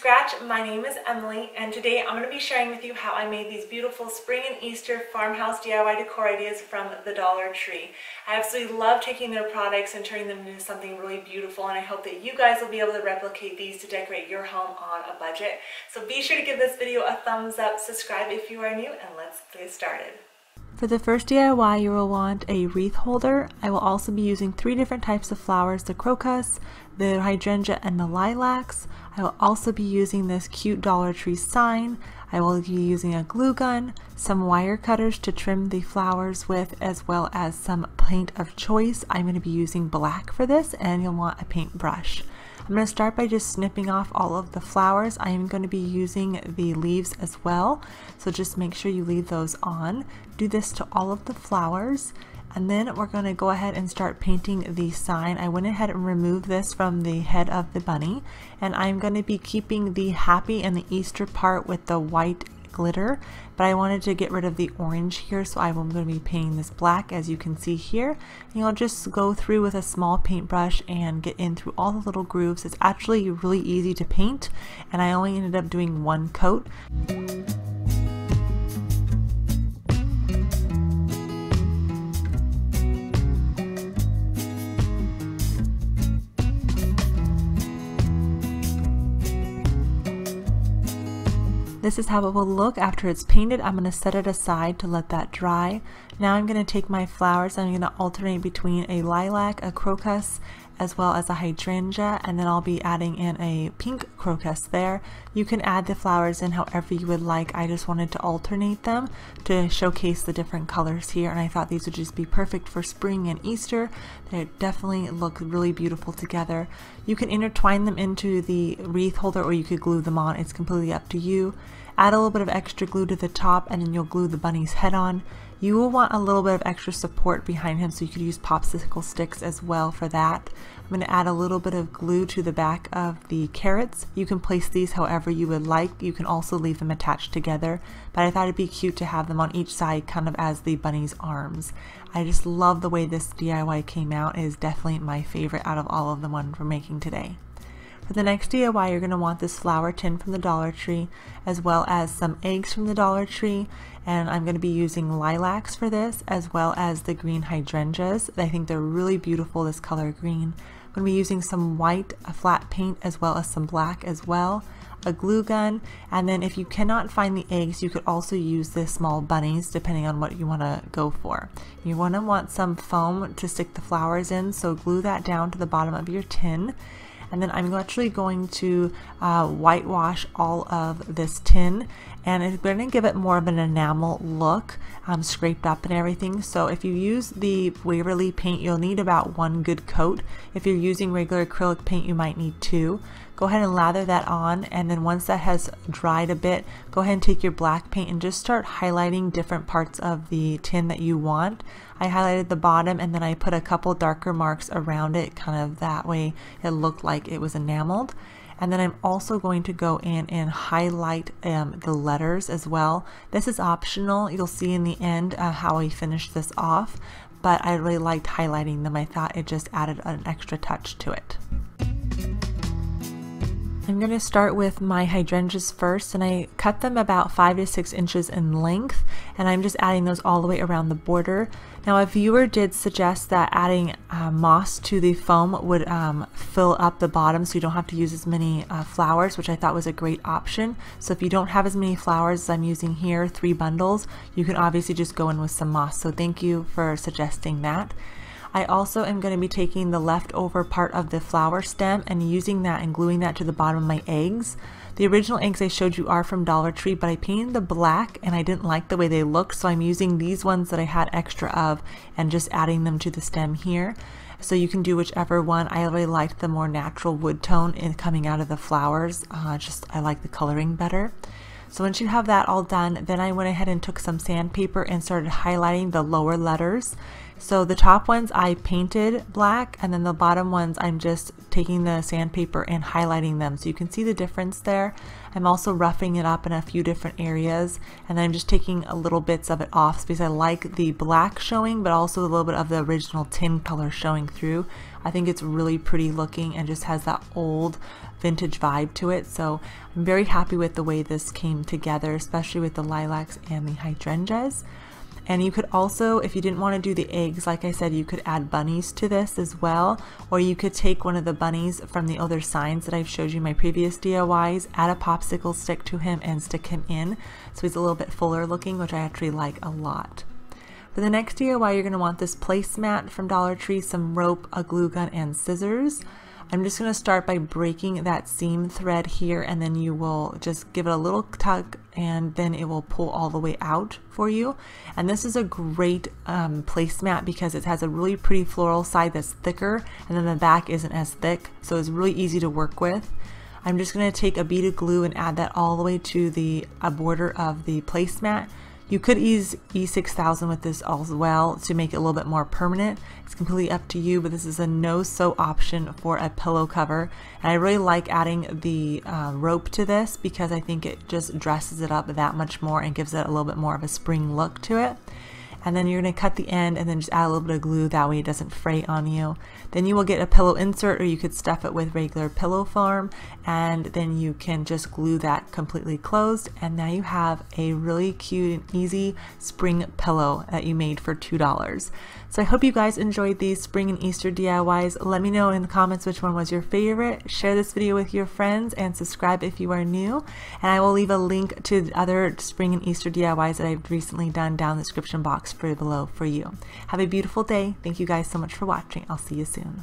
Scratch. My name is Emily, and today I'm going to be sharing with you how I made these beautiful spring and Easter farmhouse DIY decor ideas from the Dollar Tree. I absolutely love taking their products and turning them into something really beautiful, and I hope that you guys will be able to replicate these to decorate your home on a budget. So be sure to give this video a thumbs up, subscribe if you are new, and let's get started. For the first DIY, you will want a wreath holder. I will also be using 3 different types of flowers, the crocus, the hydrangea, and the lilacs. I will also be using this cute Dollar Tree sign. I will be using a glue gun, some wire cutters to trim the flowers with, as well as some paint of choice. I'm going to be using black for this, and you'll want a paintbrush. I'm going to start by just snipping off all of the flowers. I am going to be using the leaves as well, so just make sure you leave those on. Do this to all of the flowers, and then we're going to go ahead and start painting the sign. I went ahead and removed this from the head of the bunny, and I'm going to be keeping the happy and the Easter part with the white glitter, but I wanted to get rid of the orange here, so I'm going to be painting this black, as you can see here. And you'll just go through with a small paintbrush and get in through all the little grooves. It's actually really easy to paint, and I only ended up doing 1 coat. This is how it will look after it's painted. I'm going to set it aside to let that dry. Now I'm going to take my flowers, I'm going to alternate between a lilac, a crocus, as well as a hydrangea, and then I'll be adding in a pink crocus there. You can add the flowers in however you would like. I just wanted to alternate them to showcase the different colors here, and I thought these would just be perfect for spring and Easter. They definitely look really beautiful together. You can intertwine them into the wreath holder, or you could glue them on. It's completely up to you. Add a little bit of extra glue to the top, and then you'll glue the bunny's head on. You will want a little bit of extra support behind him, so you could use popsicle sticks as well for that. I'm going to add a little bit of glue to the back of the carrots. You can place these however you would like. You can also leave them attached together, but I thought it'd be cute to have them on each side, kind of as the bunny's arms. I just love the way this DIY came out. It is definitely my favorite out of all of the ones we're making today. For the next DIY, you're going to want this flower tin from the Dollar Tree, as well as some eggs from the Dollar Tree, and I'm going to be using lilacs for this, as well as the green hydrangeas. I think they're really beautiful, this color green. I'm going to be using some white flat paint, as well as some black as well, a glue gun, and then if you cannot find the eggs, you could also use the small bunnies, depending on what you want to go for. You want some foam to stick the flowers in, so glue that down to the bottom of your tin. And then I'm actually going to whitewash all of this tin, and it's going to give it more of an enamel look, scraped up and everything. So if you use the Waverly paint, you'll need about 1 good coat. If you're using regular acrylic paint, you might need 2. Go ahead and lather that on, and then once that has dried a bit, go ahead and take your black paint and just start highlighting different parts of the tin that you want. I highlighted the bottom, and then I put a couple darker marks around it, kind of that way it looked like it was enameled. And then I'm also going to go in and highlight the letters as well. This is optional. You'll see in the end how I finish this off, but I really liked highlighting them. I thought it just added an extra touch to it. I'm going to start with my hydrangeas first, and I cut them about 5 to 6 inches in length, and I'm just adding those all the way around the border. Now, a viewer did suggest that adding moss to the foam would fill up the bottom, so you don't have to use as many flowers, which I thought was a great option. So if you don't have as many flowers as I'm using here, 3 bundles, you can obviously just go in with some moss. So thank you for suggesting that. I also am going to be taking the leftover part of the flower stem and using that and gluing that to the bottom of my eggs. The original eggs I showed you are from Dollar Tree, but I painted the black and I didn't like the way they looked, so I'm using these ones that I had extra of and just adding them to the stem here. So you can do whichever one. I really liked the more natural wood tone coming out of the flowers. I like the coloring better. So once you have that all done, then I went ahead and took some sandpaper and started highlighting the lower letters. So the top ones I painted black, and then the bottom ones I'm just taking the sandpaper and highlighting them. So you can see the difference there. I'm also roughing it up in a few different areas, and then I'm just taking a little bits of it off because I like the black showing, but also a little bit of the original tin color showing through. I think it's really pretty looking and just has that old vintage vibe to it. So I'm very happy with the way this came together, especially with the lilacs and the hydrangeas. And you could also, if you didn't want to do the eggs, like I said, you could add bunnies to this as well, or you could take one of the bunnies from the other signs that I've showed you in my previous DIYs, add a popsicle stick to him and stick him in, so he's a little bit fuller looking, which I actually like a lot. For the next DIY, you're going to want this placemat from Dollar Tree, some rope, a glue gun, and scissors. I'm just going to start by breaking that seam thread here, and then you will just give it a little tug and then it will pull all the way out for you. And this is a great placemat because it has a really pretty floral side that's thicker, and then the back isn't as thick, so it's really easy to work with. I'm just going to take a bead of glue and add that all the way to the border of the placemat. You could use E6000 with this as well to make it a little bit more permanent. It's completely up to you, but this is a no-sew option for a pillow cover. And I really like adding the rope to this because I think it just dresses it up that much more and gives it a little bit more of a spring look to it. And then you're going to cut the end and then just add a little bit of glue, that way it doesn't fray on you. Then you will get a pillow insert, or you could stuff it with regular pillow foam, and then you can just glue that completely closed, and now you have a really cute and easy spring pillow that you made for $2. So I hope you guys enjoyed these spring and Easter DIYs. Let me know in the comments which one was your favorite. Share this video with your friends and subscribe if you are new. And I will leave a link to the other spring and Easter DIYs that I've recently done down in the description box below for you. Have a beautiful day. Thank you guys so much for watching. I'll see you soon.